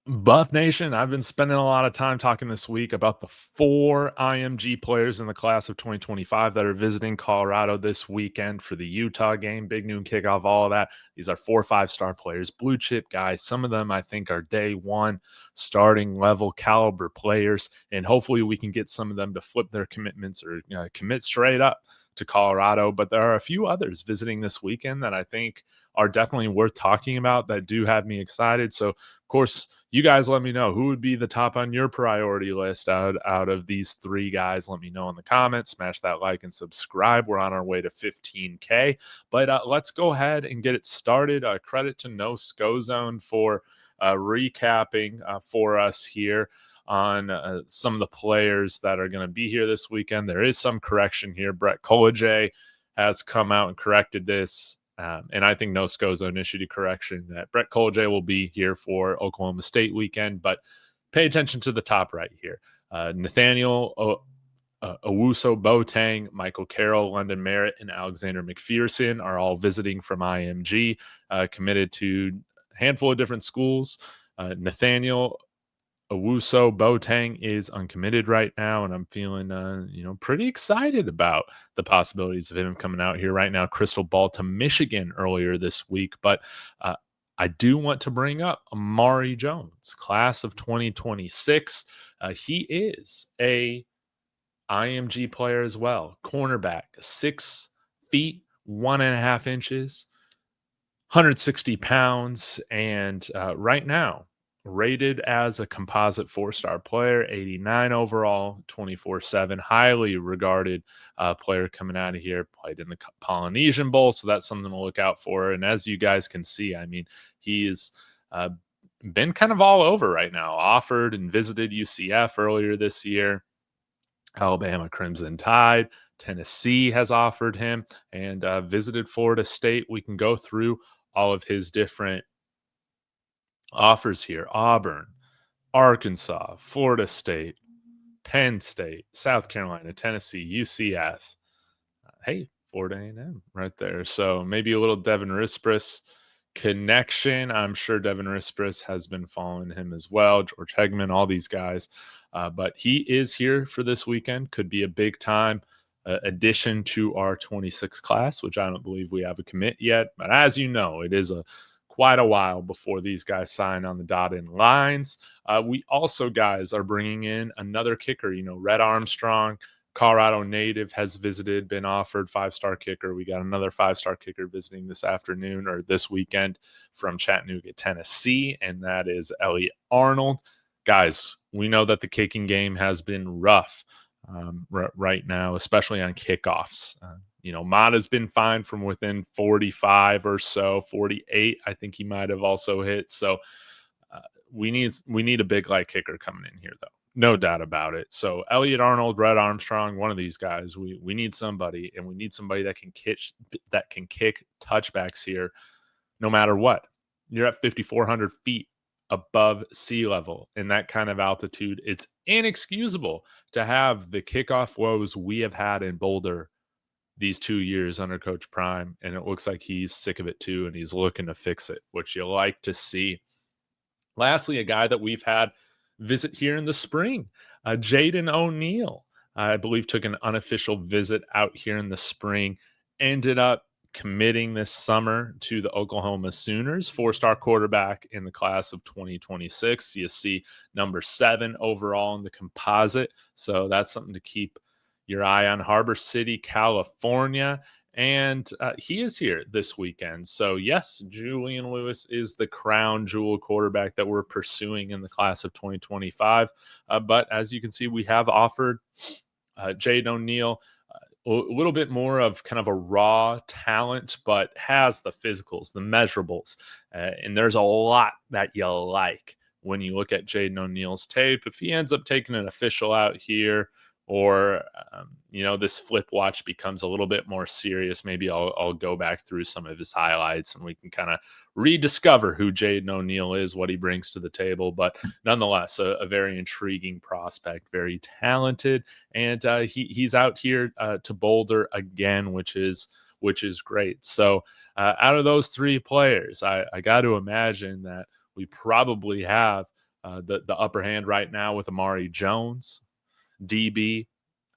Buff Nation, I've been spending a lot of time talking this week about the 4 IMG players in the class of 2025 that are visiting Colorado this weekend for the Utah game, big noon kickoff, all of that. These are 4 5-star players, blue chip guys. Some of them I think are day one starting level caliber players, and hopefully we can get some of them to flip their commitments or commit straight up to Colorado. But there are a few others visiting this weekend that I think are definitely worth talking about that do have me excited. So, of course, you guys let me know who would be the top on your priority list out of these 3 guys. Let me know in the comments. Smash that like and subscribe. We're on our way to 15K. But let's go ahead and get it started. Credit to No Sco Zone for recapping for us here on some of the players that are going to be here this weekend. There is some correction here. Brett Collier has come out and corrected this. And I think No Sco Zone issued a correction that Brett Collier will be here for Oklahoma State weekend, but pay attention to the top right here. Nathaniel Owusu-Boateng, Michael Carroll, London Merritt, and Alexander McPherson are all visiting from IMG, committed to a handful of different schools. Nathaniel Owusu-Boateng is uncommitted right now, and I'm feeling, pretty excited about the possibilities of him coming out here right now. Crystal ball to Michigan earlier this week, but I do want to bring up Amari Jones, class of 2026. He is a IMG player as well, cornerback, 6 feet 1.5 inches, 160 pounds, and right now rated as a composite 4-star player, 89 overall, 24/7, highly regarded player coming out of here. Played in the Polynesian Bowl, so that's something to look out for. And as you guys can see, I mean, he's been kind of all over right now. Offered and visited UCF earlier this year, Alabama Crimson Tide, Tennessee has offered him, and visited Florida State. We can go through all of his different offers here: Auburn, Arkansas, Florida State, Penn State, South Carolina, Tennessee, UCF. Hey, Florida A&M right there. So maybe a little Devin Rispris connection. I'm sure Devin Rispris has been following him as well. George Hegman, all these guys. But he is here for this weekend. Could be a big time addition to our 26 class, which I don't believe we have a commit yet. But as you know, it is quite a while before these guys sign on the dotted lines. We also, guys, are bringing in another kicker. Red Armstrong, Colorado native, has visited, been offered 5-star kicker. We got another 5-star kicker visiting this afternoon or this weekend from Chattanooga, Tennessee, and that is Elliot Arnold. Guys, we know that the kicking game has been rough right now, especially on kickoffs. Mata's been fine from within 45 or so, 48. I think he might have also hit. So we need a big light kicker coming in here, though. No doubt about it. So Elliot Arnold, Red Armstrong, one of these guys, we need somebody, and we need somebody that can kick touchbacks here, no matter what. You're at 5,400 feet above sea level in that kind of altitude. It's inexcusable to have the kickoff woes we have had in Boulder these 2 years under Coach Prime, and it looks like he's sick of it too, and he's looking to fix it, which you like to see. Lastly, a guy that we've had visit here in the spring, Jaden O'Neal, I believe took an unofficial visit out here in the spring, ended up committing this summer to the Oklahoma Sooners, 4-star quarterback in the class of 2026. You see number 7 overall in the composite. So that's something to keep your eye on. Harbor City, California. And he is here this weekend. So, yes, Julian Lewis is the crown jewel quarterback that we're pursuing in the class of 2025. But as you can see, we have offered Jaden O'Neal a little bit more of kind of a raw talent, but has the physicals, the measurables. And there's a lot that you like when you look at Jaden O'Neal's tape. If he ends up taking an official out here, or this flip watch becomes a little bit more serious, maybe I'll go back through some of his highlights and we can kind of rediscover who Jaden O'Neal is, what he brings to the table. But nonetheless, a very intriguing prospect, very talented, and he's out here to Boulder again, which is great. So out of those 3 players, I got to imagine that we probably have the upper hand right now with Amari Jones, DB.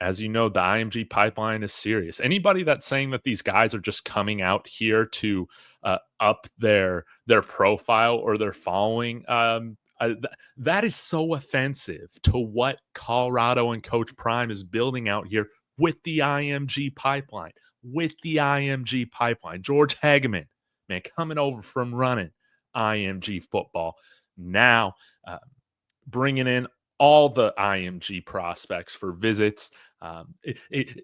As you know, the IMG pipeline is serious. Anybody that's saying that these guys are just coming out here to up their profile or their following, that is so offensive to what Colorado and Coach Prime is building out here with the IMG pipeline. With the IMG pipeline, George Hageman, man, coming over from running IMG football. Now, bringing in all the IMG prospects for visits.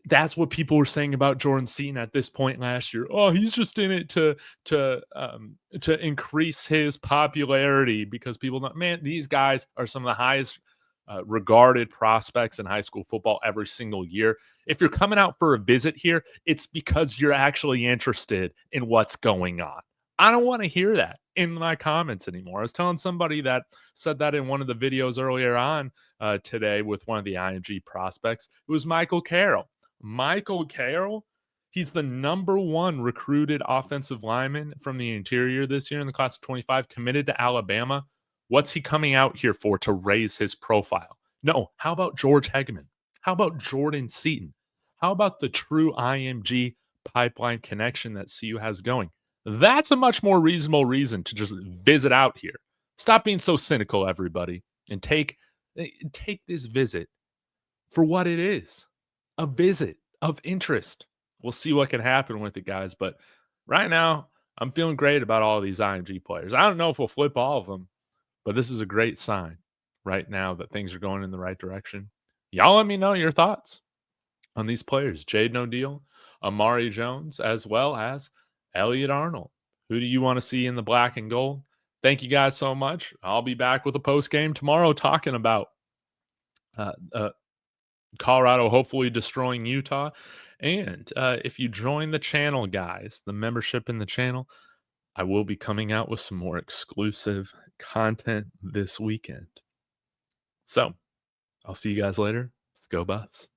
That's what people were saying about Jordan Seaton at this point last year. Oh, he's just in it to increase his popularity because people know, man, these guys are some of the highest regarded prospects in high school football every single year. If you're coming out for a visit here, it's because you're actually interested in what's going on. I don't want to hear that in my comments anymore. I was telling somebody that said that in one of the videos earlier on today with one of the IMG prospects. It was Michael Carroll. Michael Carroll, he's the number one recruited offensive lineman from the interior this year in the class of 25, committed to Alabama. What's he coming out here for? To raise his profile? No. How about George Hageman? How about Jordan Seaton? How about the true IMG pipeline connection that CU has going? That's a much more reasonable reason to just visit out here. Stop being so cynical, everybody, and take this visit for what it is, a visit of interest. We'll see what can happen with it, guys. But right now, I'm feeling great about all of these IMG players. I don't know if we'll flip all of them, but this is a great sign right now that things are going in the right direction. Y'all let me know your thoughts on these players, Jaden O'Neal, Amari Jones, as well as Elliot Arnold. Who do you want to see in the black and gold? Thank you guys so much. I'll be back with a post game tomorrow talking about Colorado hopefully destroying Utah. And if you join the channel, guys, the membership in the channel, I will be coming out with some more exclusive content this weekend. So I'll see you guys later. Let's go Buffs.